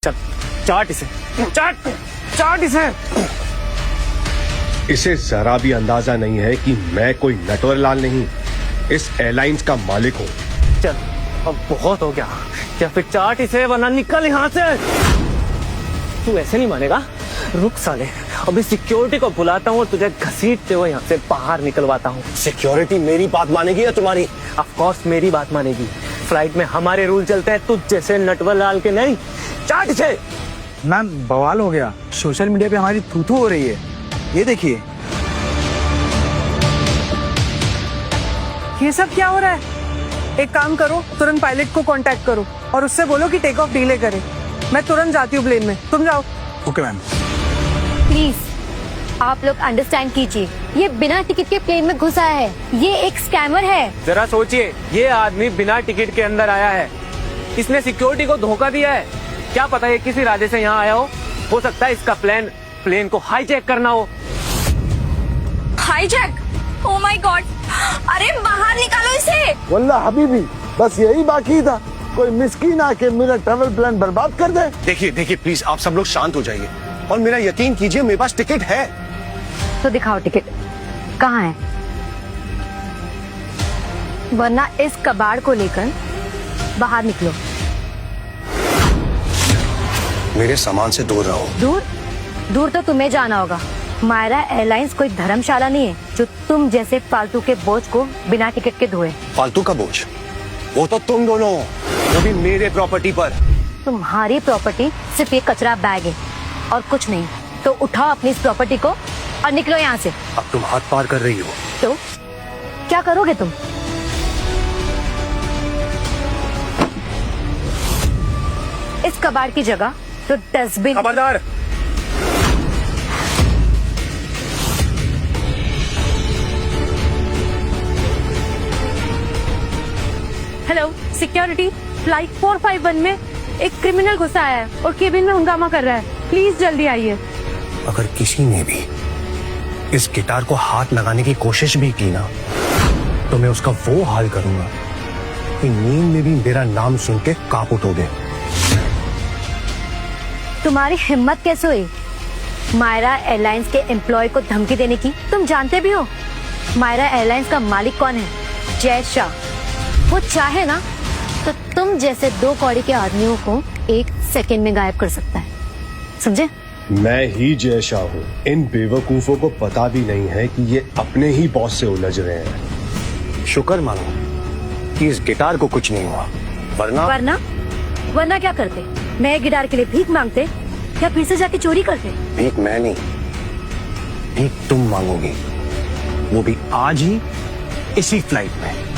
चल चाट इसे, चाट चाट इसे। इसे जरा भी अंदाजा नहीं है कि मैं कोई नटवरलाल नहीं, इस एयरलाइंस का मालिक हूँ। चल अब बहुत हो गया, या फिर चाट इसे वरना निकल यहाँ से। तू ऐसे नहीं मानेगा, रुक साले, अभी सिक्योरिटी को बुलाता हूँ और तुझे घसीटते हुए यहाँ से बाहर निकलवाता हूँ। सिक्योरिटी मेरी बात मानेगी या तुम्हारी? ऑफ कोर्स मेरी बात मानेगी, फ्लाइट में हमारे रूल चलते हैं, तुझ जैसे नटवरलाल के नहीं। चाट इसे। मैम बवाल हो गया, सोशल मीडिया पे हमारी थू-थू हो रही है, ये देखिए। ये सब क्या हो रहा है? एक काम करो, तुरंत पायलट को कांटेक्ट करो और उससे बोलो कि टेक ऑफ डिले करे। मैं तुरंत जाती हूँ प्लेन में, तुम जाओ। Okay ma'am. प्लीज आप लोग अंडरस्टैंड कीजिए, ये बिना टिकट के प्लेन में घुसा है, ये एक स्कैमर है। जरा सोचिए, ये आदमी बिना टिकट के अंदर आया है, इसने सिक्योरिटी को धोखा दिया है। क्या पता ये किसी इरादे से यहाँ आया हो सकता है इसका प्लेन को हाईजैक करना हो। हाईजैक? Oh my God! अरे बाहर निकालो इसे। वल्ला हबीबी, बस यही बाकी था, कोई मिस्कीन आके मेरा ट्रैवल प्लान बर्बाद कर दे। देखिए प्लीज आप सब लोग शांत हो जाइए और मेरा यकीन कीजिए, मेरे पास टिकट है। तो दिखाओ टिकट, कहाँ है? वरना इस कबाड़ को लेकर बाहर निकलो। मेरे सामान से दूर रहो। दूर दूर तो तुम्हें जाना होगा। मायरा एयरलाइंस कोई धर्मशाला नहीं है जो तुम जैसे फालतू के बोझ को बिना टिकट के धोए। फालतू का बोझ? वो तो तुम दोनों, वो भी मेरे प्रॉपर्टी पर। तुम्हारी प्रॉपर्टी सिर्फ ये कचरा बैग है और कुछ नहीं, तो उठाओ अपनी इस प्रॉपर्टी को और निकलो यहाँ से। अब तुम हाथ पार कर रही हो। तो क्या करोगे तुम? इस कबाड़ की जगह तो डस्टबिन। खबरदार! हेलो सिक्योरिटी, फ्लाइट 451 में एक क्रिमिनल घुसा आया है और केबिन में हंगामा कर रहा है, प्लीज जल्दी आइए। अगर किसी ने भी इस गिटार को हाथ लगाने की कोशिश भी की ना, तो मैं उसका वो हाल करूंगा कि नींद में भी मेरा नाम सुन के कांप उठोगे। तुम्हारी हिम्मत कैसे हुई मायरा एयरलाइंस के एम्प्लॉय को धमकी देने की? तुम जानते भी हो मायरा एयरलाइंस का मालिक कौन है? जय शाह। वो चाहे ना तो तुम जैसे दो कौड़ी के आदमियों को एक सेकंड में गायब कर सकता है, समझे? मैं ही जय शाह हूँ। इन बेवकूफों को पता भी नहीं है कि ये अपने ही बॉस से उलझ रहे हैं। शुक्र मानो कि इस गिटार को कुछ नहीं हुआ, वरना क्या करते? नए गिटार के लिए भीख मांगते या फिर से जाके चोरी करते? भीख मैं नहीं, भीख तुम मांगोगी, वो भी आज ही इसी फ्लाइट में।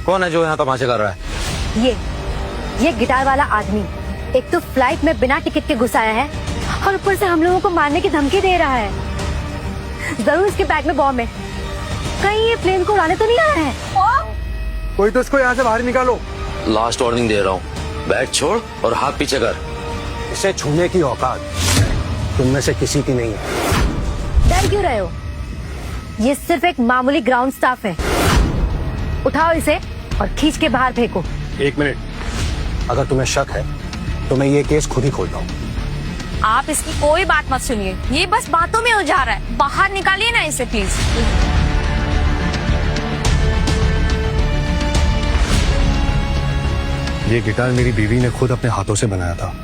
कौन है जो यहाँ तमाशे कर रहा है? ये गिटार वाला आदमी एक तो फ्लाइट में बिना टिकट के घुसाया है और ऊपर से हम लोगों को मारने की धमकी दे रहा है। जरूर इसके बैग में बॉम्ब है, कहीं ये प्लेन को उड़ाने तो नहीं आया है? कोई तो इसको यहाँ से बाहर निकालो। लास्ट वार्निंग दे रहा हूँ, बैग छोड़ और हाथ पीछे कर। इसे छूने की औकात तुम में से किसी की नहीं है। डर क्यों रहे हो? ये सिर्फ एक मामूली ग्राउंड स्टाफ है। उठाओ इसे और खींच के बाहर फेंको। एक मिनट, अगर तुम्हें शक है तो मैं ये केस खुद ही खोलता हूँ। आप इसकी कोई बात मत सुनिए, ये बस बातों में उलझा रहा है। बाहर निकालिए ना इसे प्लीज। ये गिटार मेरी बीवी ने खुद अपने हाथों से बनाया था।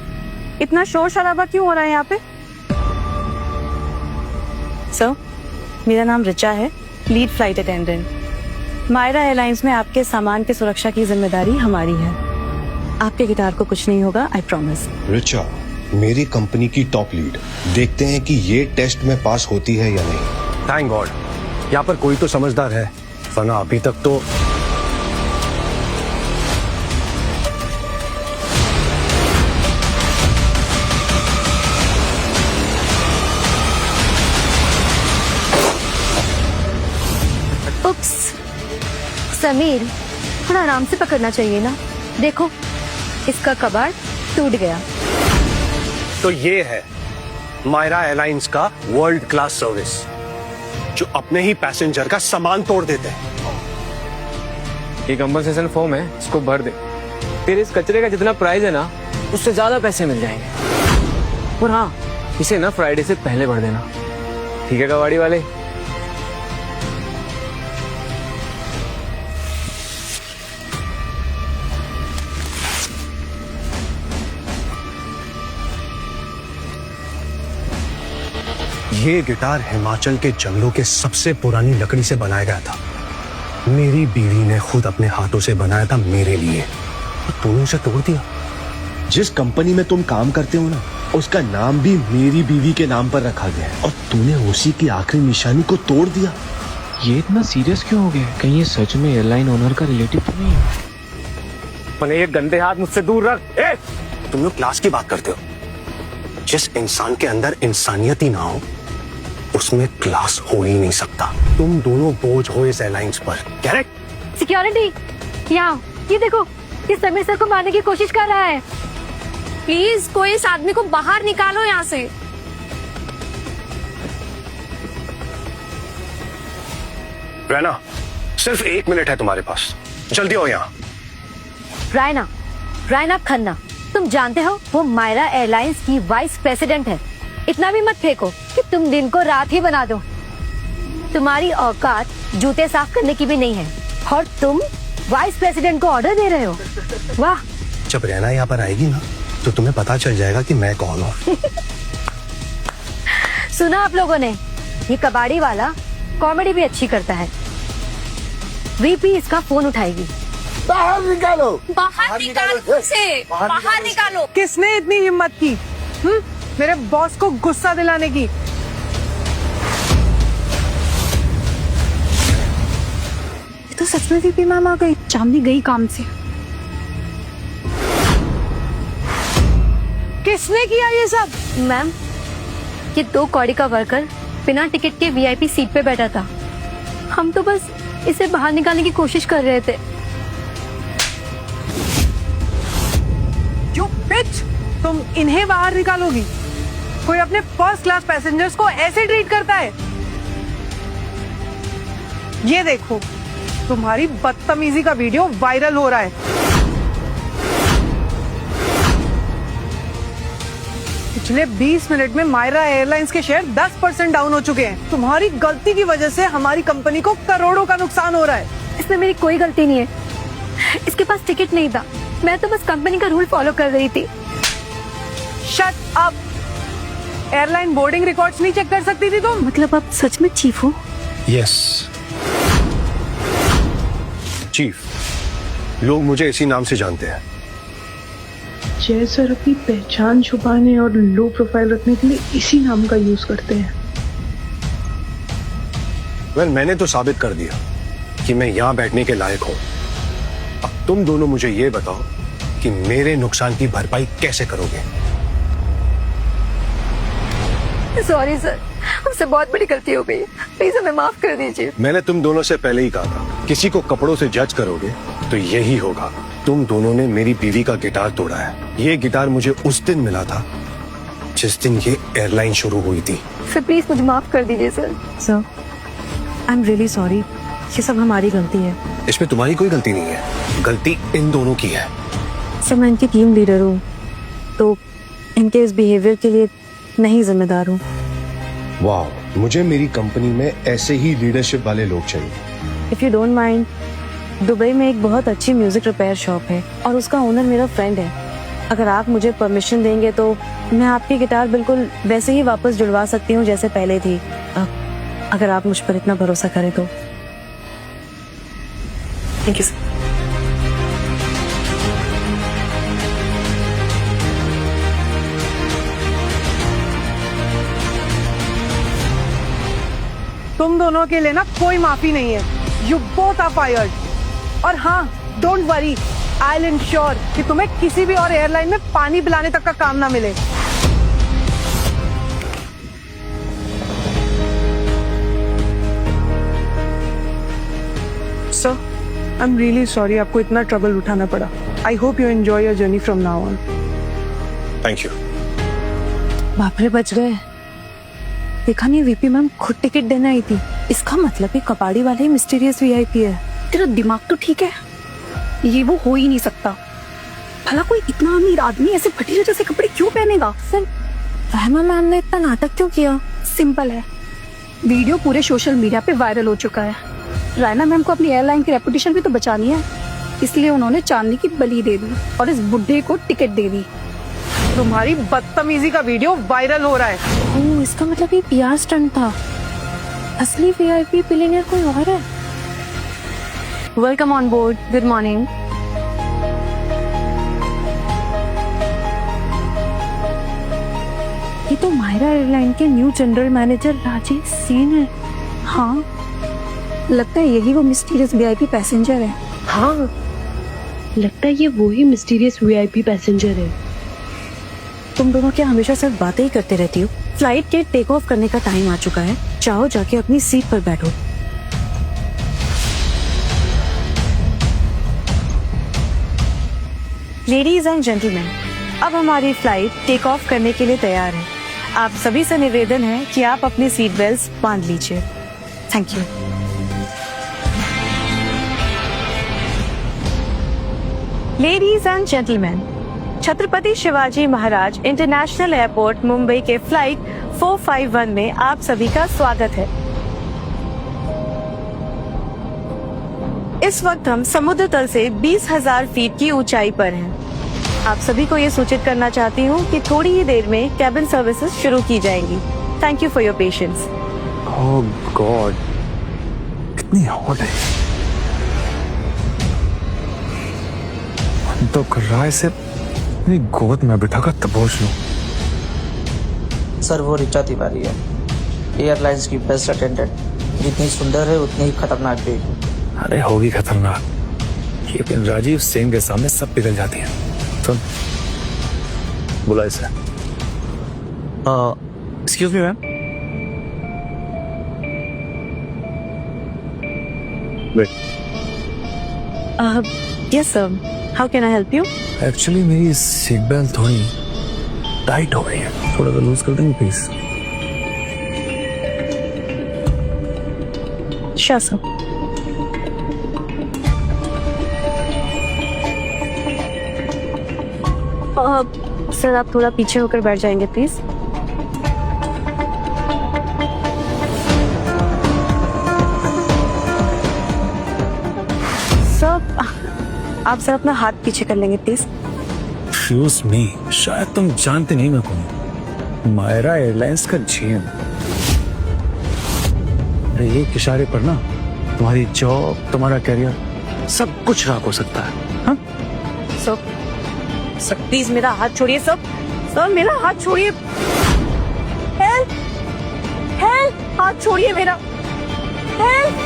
इतना शोर शराबा क्यों हो रहा है यहाँ पे? सर, मेरा नाम रिचा है, lead flight attendant. Myra airlines में आपके सामान की सुरक्षा की जिम्मेदारी हमारी है। आपके गिटार को कुछ नहीं होगा, आई प्रॉमिस। रिचा मेरी कंपनी की टॉप लीड, देखते हैं कि ये टेस्ट में पास होती है या नहीं। थैंक गॉड, यहाँ पर कोई तो समझदार है, वरना अभी तक तो। उप्स, समीर थोड़ा आराम से पकड़ना चाहिए ना। देखो इसका कबाड़ टूट गया। तो ये है मायरा एयरलाइंस का वर्ल्ड क्लास सर्विस, जो अपने ही पैसेंजर का सामान तोड़ देते हैं। ये कंपनसेशन फॉर्म है, इसको भर दे। तेरे इस कचरे का जितना प्राइस है ना, उससे ज्यादा पैसे मिल जाएंगे। और हाँ, इसे ना फ्राइडे से पहले भर देना, ठीक है कबाड़ी वाले? ये गिटार हिमाचल के जंगलों के सबसे पुरानी लकड़ी से बनाया गया था। मेरी बीवी ने खुद अपने हाथों से बनाया था मेरे लिए। तूने उसे तोड़ दिया। जिस कंपनी में तुम काम करते हो ना, उसका नाम भी मेरी बीवी के नाम पर रखा गया है, और तूने उसी की आखिरी निशानी को तोड़ दिया। ये इतना सीरियस क्यों हो गया? कहीं ये सच में एयरलाइन ओनर का रिलेटिव तो नहीं है? अपने ये गंदे हाथ मुझसे दूर रख। ए! तुम लोग क्लास की बात करते हो। जिस इंसान के अंदर इंसानियत ही ना हो, उसमें क्लास हो ही नहीं सकता। तुम दोनों बोझ हो इस एयरलाइंस पर। करेक्ट? सिक्योरिटी, यहाँ ये देखो, ये समीर सर को मारने की कोशिश कर रहा है। प्लीज कोई इस आदमी को बाहर निकालो यहाँ से। रैना, सिर्फ 1 मिनट है तुम्हारे पास, जल्दी आओ यहाँ। रायना खन्ना, तुम जानते हो वो मायरा एयरलाइंस की वाइस प्रेसिडेंट है। इतना भी मत फेंको कि तुम दिन को रात ही बना दो। तुम्हारी औकात जूते साफ करने की भी नहीं है, और तुम वाइस प्रेसिडेंट को ऑर्डर दे रहे हो। वाह! जब रैना यहाँ पर आएगी ना, तो तुम्हें पता चल जाएगा कि मैं कौन हूँ। सुना आप लोगों ने, ये कबाड़ी वाला कॉमेडी भी अच्छी करता है। वीपी इसका फोन उठाएगी। बाहर निकालो, बाहर निकालो इसे, बाहर निकालो। किसने इतनी हिम्मत की मेरे बॉस को गुस्सा दिलाने की? ये तो सच में वीपी मैम आ गई। चांदनी गई काम से। किसने किया ये सब? मैम, ये 2 कौड़ी का वर्कर बिना टिकट के वीआईपी सीट पे बैठा था। हम तो बस इसे बाहर निकालने की कोशिश कर रहे थे। यू बिच! तुम इन्हें बाहर निकालोगी? कोई अपने फर्स्ट क्लास पैसेंजर्स को ऐसे ट्रीट करता है? ये देखो, तुम्हारी बदतमीजी का वीडियो वायरल हो रहा है। पिछले 20 मिनट में मायरा एयरलाइंस के शेयर 10% डाउन हो चुके हैं। तुम्हारी गलती की वजह से हमारी कंपनी को करोड़ों का नुकसान हो रहा है। इसमें मेरी कोई गलती नहीं है। इसके पास टिकट नहीं था, मैं तो बस कंपनी का रूल फॉलो कर रही थी। Shut up! Airline boarding records नहीं चेक कर सकती थी तुम? मतलब आप सच में चीफ हो? यस चीफ, लोग मुझे इसी नाम से जानते हैं। जय सर अपनी पहचान छुपाने और लो प्रोफाइल रखने के लिए इसी नाम का यूज करते हैं। वेल, मैंने तो साबित कर दिया कि मैं यहाँ बैठने के लायक हूँ। अब तुम दोनों मुझे ये बताओ कि मेरे नुकसान की भरपाई कैसे करोगे? सॉरी सर, हमसे बहुत बड़ी गलती हो गई, प्लीज हमें माफ कर दीजिए। मैंने तुम दोनों से पहले ही कहा था, किसी को कपड़ों से जज करोगे तो यही होगा। तुम दोनों ने मेरी बीवी का गिटार तोड़ा है। ये गिटार मुझे उस दिन मिला था जिस दिन ये एयरलाइन शुरू हुई थी। सर प्लीज मुझे माफ कर दीजिए sir. Sir, I am really sorry. ये सब हमारी गलती है। इसमें तुम्हारी कोई गलती नहीं है, गलती इन दोनों की है। सर, मैं इनकी टीम लीडर हूँ, तो इनके इस बिहेवियर के लिए नहीं जिम्मेदार हूँ। वाह, मुझे मेरी कंपनी में ऐसे ही लीडरशिप वाले लोग चाहिए। If you don't mind, Dubai में एक बहुत अच्छी म्यूजिक रिपेयर शॉप है और उसका ओनर मेरा फ्रेंड है। अगर आप मुझे परमिशन देंगे तो मैं आपकी गिटार बिल्कुल वैसे ही वापस जुड़वा सकती हूँ जैसे पहले थी, अगर आप मुझ पर इतना भरोसा करें तो। Thank you sir. तुम दोनों के लिए ना कोई माफी नहीं है। You both are fired. और हाँ, don't worry, I will ensure कि तुम्हें किसी भी और एयरलाइन में पानी पिलाने तक का काम ना मिले। Sir, I am really sorry आपको इतना ट्रबल उठाना पड़ा। I hope you enjoy your journey from now on. Thank you. बाप रे, बच गए। देखा नहीं, वीपी मैम खुद टिकट देने आई थी। इसका मतलब ये कबाड़ी वाले ही मिस्टीरियस वीआईपी है। तेरा दिमाग तो ठीक है, ये वो हो ही नहीं सकता। भला कोई इतना अमीर आदमी ऐसे भटीरे जैसे कपड़े क्यों पहनेगा? सर रहमा मैम ने इतना नाटक क्यों किया? सिंपल है, वीडियो पूरे सोशल मीडिया पे वायरल हो चुका है। रायना मैम को अपनी एयरलाइन की रेपुटेशन भी तो बचानी है, इसलिए उन्होंने चांदनी की बलि दे दी और इस बुड्ढे को टिकट दे दी। तुम्हारी बदतमीजी का वीडियो वायरल हो रहा है। ओह, इसका मतलब ये पीआर स्टंट था। असली वीआईपी बिलियनियर कोई और है। Welcome on board, good morning. ये तो मायरा एयरलाइन के new general manager Rajesh Sen है। हाँ, लगता है यही वो मिस्टीरियस वीआईपी पैसेंजर है। हाँ, लगता है ये वही मिस्टीरियस वीआईपी पैसेंजर है। तुम दोनों क्या हमेशा सिर्फ बातें ही करते रहती हो? फ्लाइट के टेक ऑफ करने का टाइम आ चुका है, चाहो जाके अपनी सीट पर बैठो। लेडीज एंड जेंटलमैन, अब हमारी फ्लाइट टेक ऑफ करने के लिए तैयार है। आप सभी से निवेदन है कि आप अपनी सीट बेल्ट बांध लीजिए। Thank you. Ladies and gentleman, Chhatrapati Shivaji Maharaj international airport Mumbai के फ्लाइट 451 में आप सभी का स्वागत है। इस वक्त हम समुद्र तल से 20,000 फीट की ऊंचाई पर हैं। आप सभी को ये सूचित करना चाहती हूँ कि थोड़ी ही देर में कैबिन सर्विसेज शुरू की जाएंगी। Thank you for your patience. Oh God, कितनी हॉट है। मन तो कर रहा है इसे अपनी गोद में बिठाकर दबोच लूं। सर वो ऋचा तिवारी है, एयरलाइंस की बेस्ट अटेंडेंट। जितनी सुंदर है उतनी ही खतरनाक भी। अरे होगी खतरनाक, लेकिन राजीव सेन के सामने सब पिघल जाती है। सुन, बुला इसे। Excuse me ma'am. Wait. Yes sir, how can I help you? Actually मेरी सीट बेल्ट थोड़ी टाइट हो गई है, थोड़ा सा लूज कर देंगे प्लीज। Sure sir. सर आप थोड़ा पीछे होकर बैठ जाएंगे प्लीज। सर आप सर अपना हाथ पीछे कर लेंगे प्लीज। एक्सक्यूज मी, शायद तुम जानते नहीं मैं कौन। मायरा एयरलाइंस का जीएम। अरे एक इशारे पर ना तुम्हारी जॉब, तुम्हारा करियर सब कुछ राख हो सकता है। हाँ? सर प्लीज मेरा हाथ छोड़िए सर। सर मेरा हाथ छोड़िए। हेल्प हेल्प, हाथ छोड़िए मेरा। हेल्प।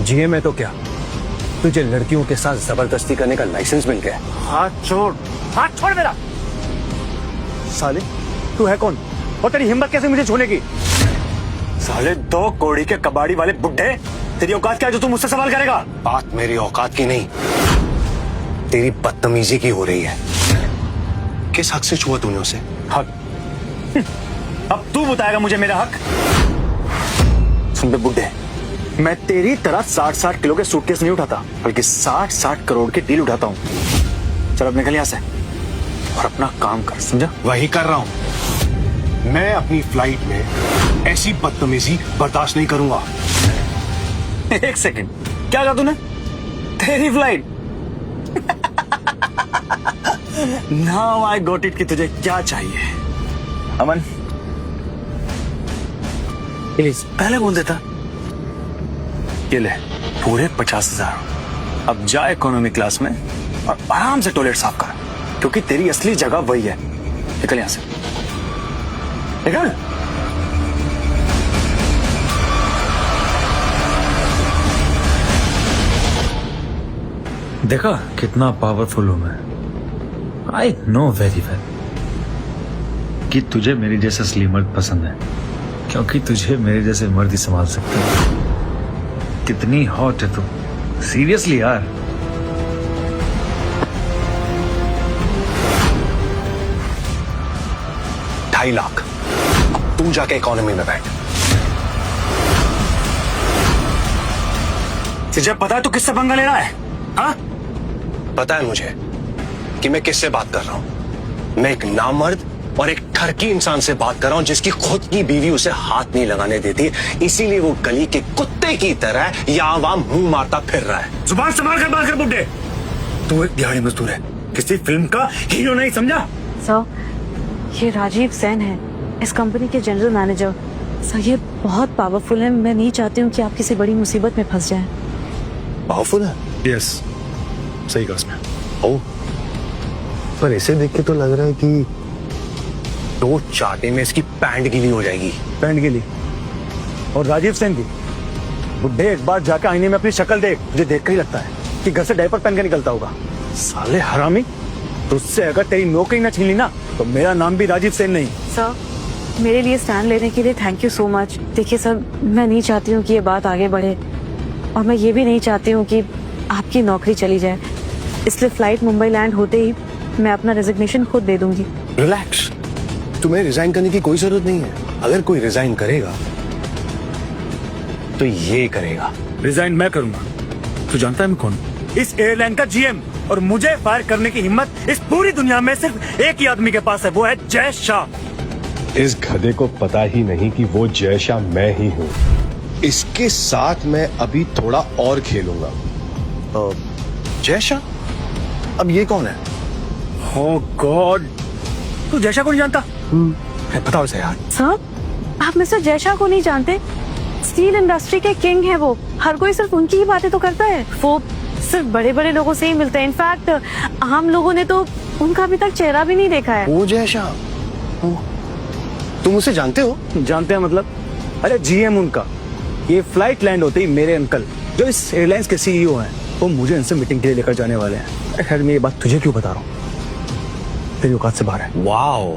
जीएम है तो क्या, तुझे लड़कियों के साथ जबरदस्ती करने का लाइसेंस मिल गया? हाथ छोड़, हाथ छोड़ मेरा। साले तू है कौन और तेरी हिम्मत कैसे मुझे छूने की? साले दो कोड़ी के कबाड़ी वाले बुड्ढे, तेरी औकात क्या है जो तू मुझसे सवाल करेगा? बात मेरी औकात की नहीं, तेरी बदतमीजी की हो रही है। किस हक से छुआ तूने उसे? हक? अब तू बताएगा मुझे मेरा हक। सुन बे बुड्ढे, मैं तेरी तरह 60-60 किलो के सूटकेस नहीं उठाता, बल्कि 60-60 करोड़ की डील उठाता हूँ। चल अब निकल यहाँ से और अपना काम कर, समझा? वही कर रहा हूं। मैं अपनी फ्लाइट में ऐसी बदतमीजी बर्दाश्त नहीं करूंगा। एक सेकंड, क्या कहा तूने? तेरी flight? Now I got it कि तुझे क्या चाहिए। अमन प्लीज पहले बोल देता। ये ले पूरे 50,000। अब जा इकोनॉमी क्लास में और आराम से टॉयलेट साफ कर, क्योंकि तेरी असली जगह वही है। निकल यहां से, निकल। देखा कितना पावरफुल हूं मैं। आई नो वेरी वेल कि तुझे मेरे जैसा असली मर्द पसंद है, क्योंकि तुझे मेरे जैसे मर्द ही संभाल सकते हैं। कितनी हॉट है तू, सीरियसली यार। $2.5 लाख तू जाके इकोनॉमी में बैठ। तुझे पता है तू किससे पंगा ले रहा है? हाँ? पता है मुझे कि मैं किससे बात कर रहा हूं। मैं एक नामर्द और एक ठरकी इंसान से बात कर रहा हूं जिसकी खुद की बीवी उसे हाथ नहीं लगाने देती, इसीलिए वो गली के कुत्ते की तरह यहाँ वहां मुंह मारता फिर रहा है। जुबान संभाल कर बात कर बुड्ढे। तू एक दिहाड़ी मजदूर है, किसी फिल्म का हीरो नहीं, समझा? सर ये राजीव सेन है, इस कंपनी के जनरल मैनेजर। सर ये बहुत पावरफुल है, मैं नहीं चाहती हूँ कि आप किसी बड़ी मुसीबत में फंस जाएं। पावरफुल है? यस, सही कहा उसने। ओ, पर इसे देख के तो लग रहा है कि दो चाटे में इसकी पैंट गीली हो जाएगी। पैंट के लिए और राजीव सेन की। बुड्ढे एक बार जाकर आईने में अपनी शक्ल देख, मुझे देख कर ही लगता है कि घर से डायपर पहन के निकलता होगा। साले हरामी, तुझसे अगर तेरी नौकरी न छीन ली ना तो मेरा नाम भी राजीव सेन नहीं। सर मेरे लिए स्टैंड लेने के लिए थैंक यू सो मच। देखिए सर, मैं नहीं चाहती हूँ कि ये बात आगे बढ़े और मैं ये भी नहीं चाहती हूँ कि आपकी नौकरी चली जाए, इसलिए फ्लाइट मुंबई लैंड होते ही मैं अपना रेजिग्नेशन खुद दे दूंगी। रिलैक्स, तुम्हें रिजाइन करने की कोई जरूरत नहीं है। अगर कोई रिजाइन करेगा तो ये करेगा। रिजाइन मैं करूंगा। तू जानता है मैं कौन? इस एयरलाइन का जीएम, और मुझे फायर करने की हिम्मत इस पूरी दुनिया में सिर्फ एक ही आदमी के पास है, वो है जय शाह। इस गधे को पता ही नहीं कि वो जय शाह मैं ही हूँ। इसके साथ मैं अभी थोड़ा और खेलूंगा। जय शाह? अब ये कौन है? ओह गॉड, तू जय शाह को नहीं जानता? बताओ इसे यार। सर आप मिस्टर जय शाह को नहीं जानते? स्टील इंडस्ट्री के किंग है वो, हर कोई सिर्फ उनकी ही बातें तो करता है। वो सिर्फ बड़े बड़े लोगों से ही मिलते हैं, इनफैक्ट आम लोगों ने तो उनका अभी तक चेहरा भी नहीं देखा है। वो जय शाह, तुम उसे जानते हो? जानते हैं मतलब? अरे जीएम उनका। ये फ्लाइट लैंड होते ही मेरे अंकल जो इस एयरलाइंस के सीईओ हैं, वो मुझे इनसे मीटिंग के लिए लेकर जाने वाले हैं। खैर मैं ये बात तुझे क्यों बता रहा हूँ, तेरी औकात से बाहर है। वाओ,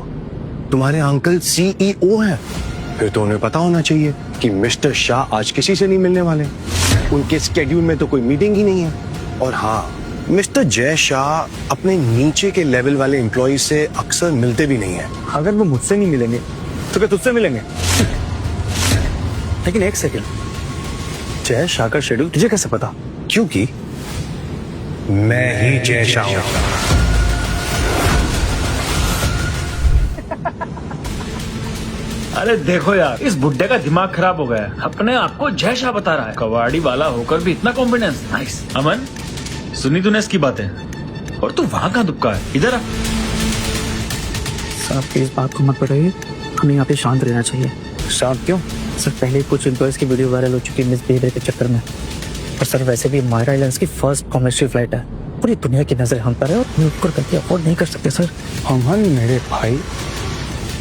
तुम्हारे अंकल सीईओ हैं? फिर तो उन्हें पता होना चाहिए कि मिस्टर शाह आज किसी से नहीं मिलने वाले। उनके स्केड्यूल में तो कोई मीटिंग ही नहीं है। और हाँ, मिस्टर जय शाह अपने नीचे के लेवल वाले एम्प्लॉय से अक्सर मिलते भी नहीं है। अगर वो मुझसे नहीं मिलेंगे तो क्या तुझसे मिलेंगे? लेकिन एक सेकंड, जय शाह का शेड्यूल तुझे कैसे पता? क्योंकि मैं ही जय शाह हूं। अरे देखो यार, इस बुड्ढे का दिमाग खराब हो गया है, अपने आप को जय शाह बता रहा है। कबाड़ी वाला होकर भी इतना कॉन्फिडेंस। नाइस। अमन, सुनी तूने इसकी बातें? और तू वहाँ कहाँ दुबका है? इधर आ। सर आपकी इस बात को मत बढ़ाइए, हमें यहाँ पे शांत रहना चाहिए। शांत क्यों? सर पहले कुछ एम्प्लॉयज की वीडियो वायरल हो चुकी है मिसबिहेवियर के चक्कर में, और सर वैसे भी मायरा एयरलाइंस की फर्स्ट कॉमर्शियल फ्लाइट है, पूरी दुनिया की नजर हम पर है और म्यूट कर करके अफोर्ड नहीं कर सकते सर। अमन मेरे भाई,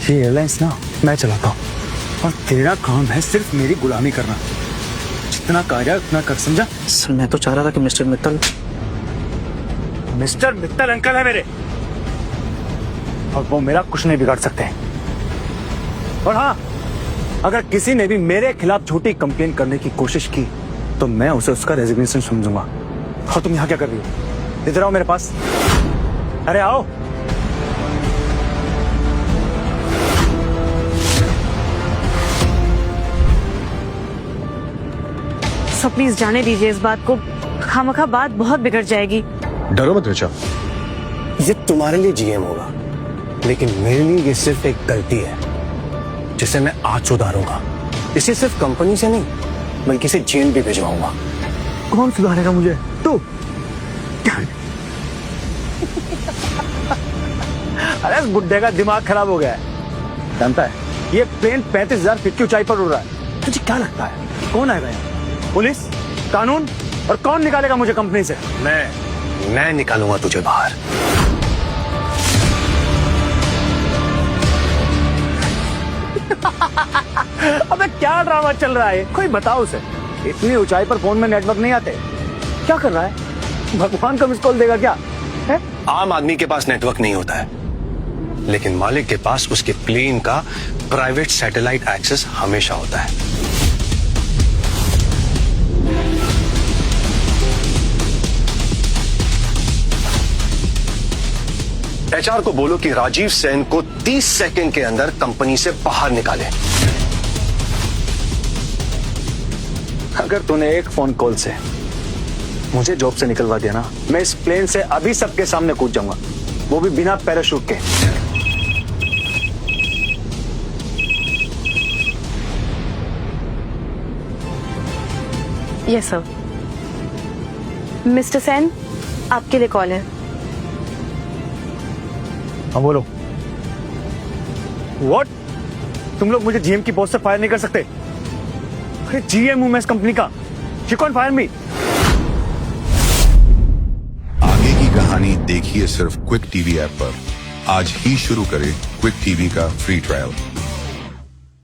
ये एयरलाइंस ना मैं चलाता हूँ और तेरा काम है सिर्फ मेरी गुलामी करना। जितना कहा जाए उतना कर, समझा? सर मैं तो चाह रहा था कि मिस्टर मित्तल अंकल है मेरे, और वो मेरा कुछ नहीं बिगाड़ सकते। और हाँ, अगर किसी ने भी मेरे खिलाफ झूठी कंप्लेन करने की कोशिश की तो मैं उसे उसका रेजिग्नेशन समझूंगा। और तुम यहाँ क्या कर रही हो? इधर आओ मेरे पास। अरे आओ। सर प्लीज जाने दीजिए इस बात को, खामखा बात बहुत बिगड़ जाएगी। डरो मत ऋचा, ये तुम्हारे लिए जीएम होगा, लेकिन मेरे लिए ये सिर्फ एक गलती है जिसे मैं आज सुधारूंगा। इसे सिर्फ कंपनी से नहीं बल्कि इसे जेल भी भिजवाऊंगा। कौन सुधारेगा मुझे? तू। अरे इस बुड्ढे का दिमाग खराब हो गया है। जानता है, ये प्लेन 35,000 फीट की ऊंचाई पर उड़ रहा है। तुझे क्या लगता है कौन आएगा यहाँ? पुलिस, कानून, और कौन निकालेगा मुझे कंपनी से? मैं निकालूंगा तुझे बाहर। अबे क्या ड्रामा चल रहा है? कोई बताओ उसे, इतनी ऊंचाई पर फोन में नेटवर्क नहीं आते। क्या कर रहा है? भगवान का मिस कॉल देगा क्या है? आम आदमी के पास नेटवर्क नहीं होता है, लेकिन मालिक के पास उसके प्लेन का प्राइवेट सैटेलाइट एक्सेस हमेशा होता है। एचआर को बोलो कि राजीव सेन को 30 सेकंड के अंदर कंपनी से बाहर निकाले। अगर तूने एक फोन कॉल से मुझे जॉब से निकलवा दिया ना, मैं इस प्लेन से अभी सबके सामने कूद जाऊंगा, वो भी बिना पैराशूट के। Yes sir. मिस्टर सेन, आपके लिए कॉल है। हाँ बोलो। व्हाट? तुम लोग मुझे जीएम की पोस्ट से फायर नहीं कर सकते? अरे जीएम हूं मैं इस कंपनी का, यू कैन फायर मी। आगे की कहानी देखिए सिर्फ क्विक टीवी ऐप पर। आज ही शुरू करें क्विक टीवी का फ्री ट्रायल।